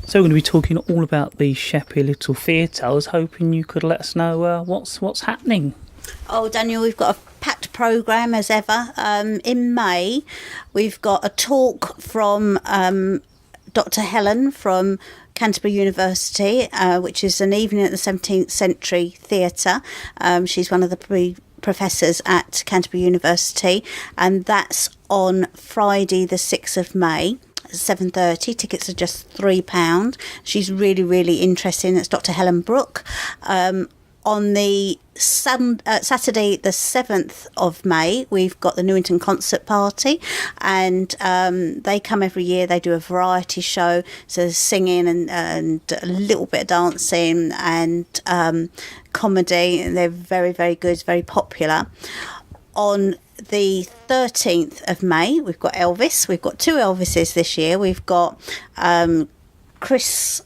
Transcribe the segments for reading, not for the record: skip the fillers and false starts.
So we're going to be talking all about the Sheppey Little Theatre. I was hoping you could let us know what's happening. Oh, Daniel, we've got a packed programme as ever. In May, we've got a talk from Dr. Helen from Canterbury University, which is an evening at the 17th Century Theatre. She's one of the professors at Canterbury University, and that's on Friday the 6th of May. 7:30. Tickets are just £3. She's really interesting. It's Dr. Helen Brooke. On the Saturday the 7th of May, we've got the Newington Concert Party, and they come every year. They do a variety show, so there's singing and a little bit of dancing and comedy, and they're very good, very popular. On the 13th of May, we've got Elvis. We've got two Elvises this year. We've got Chris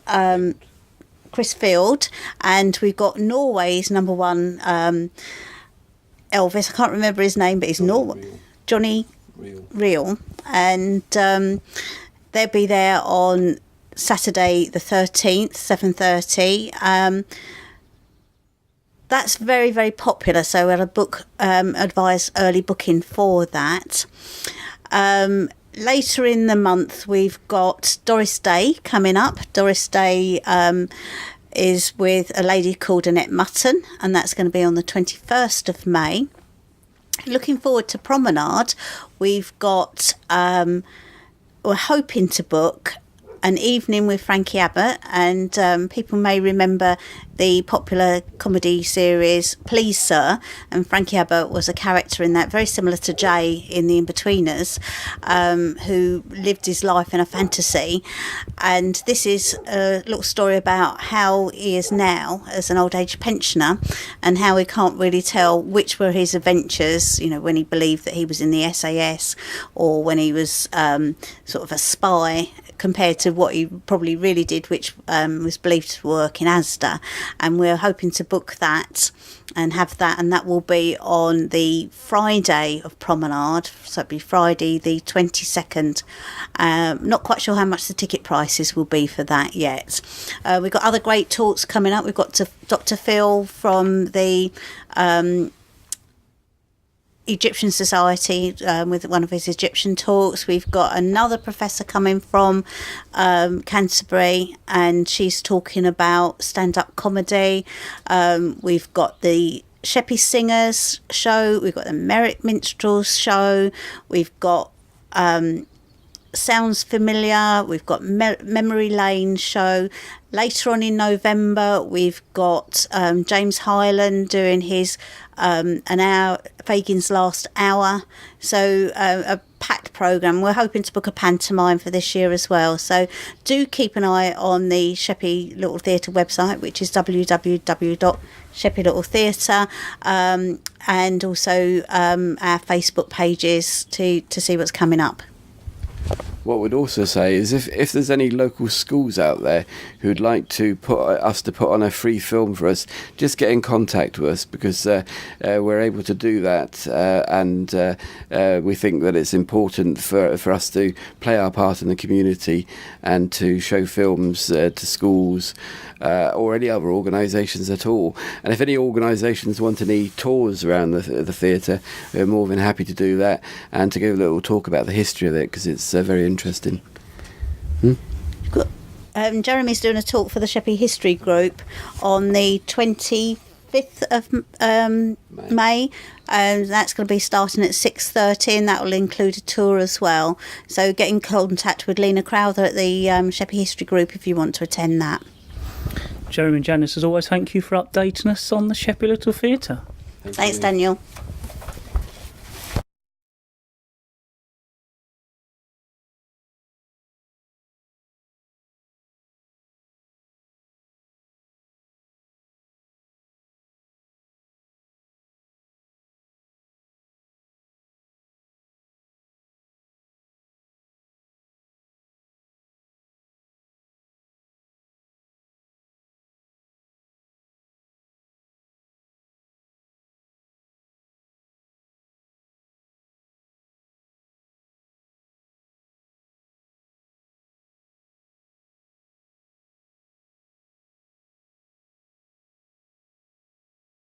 Field, and we've got Norway's number one Elvis. I can't remember his name, but he's Johnny Real. And they'll be there on Saturday the 13th, 7:30. That's very popular, so we'll advise early booking for that. Later in the month, we've got Doris Day coming up. Doris Day is with a lady called Annette Mutton, and that's going to be on the 21st of May. Looking forward to Promenade, we've got, we're hoping to book an evening with Frankie Abbott, and people may remember the popular comedy series Please Sir, and Frankie Abbott was a character in that, very similar to Jay in The Inbetweeners, who lived his life in a fantasy. And this is a little story about how he is now as an old age pensioner, and how he can't really tell which were his adventures, you know, when he believed that he was in the SAS, or when he was sort of a spy, compared to what he probably really did, which was believed to work in Asda. And we're hoping to book that and have that, and that will be on the Friday of Promenade, so it'll be Friday the 22nd. Not quite sure how much the ticket prices will be for that yet. We've got other great talks coming up. We've got Dr. Phil from the Egyptian Society with one of his Egyptian talks. We've got another professor coming from Canterbury, and she's talking about stand-up comedy. We've got the Sheppey Singers show. We've got the Merrick Minstrels show. We've got Sounds Familiar. We've got Memory Lane show. Later on in November, we've got James Hyland doing his an hour, Fagin's Last Hour. So a packed programme. We're hoping to book a pantomime for this year as well. So do keep an eye on the Sheppey Little Theatre website, which is www.sheppeylittletheatre, and also our Facebook pages to see what's coming up. What we'd also say is if there's any local schools out there who'd like to put on a free film for us, just get in contact with us, because we're able to do that, and we think that it's important for us to play our part in the community and to show films to schools or any other organisations at all. And if any organisations want any tours around the theatre, we're more than happy to do that, and to give a little talk about the history of it, because it's very interesting. Jeremy's doing a talk for the Sheppey History Group on the 25th of May, and that's going to be starting at 6:30, and that will include a tour as well. So get in contact with Lena Crowther at the Sheppey History Group if you want to attend that. Jeremy and Janys, as always, thank you for updating us on the Sheppey Little Theatre. Thanks, Daniel.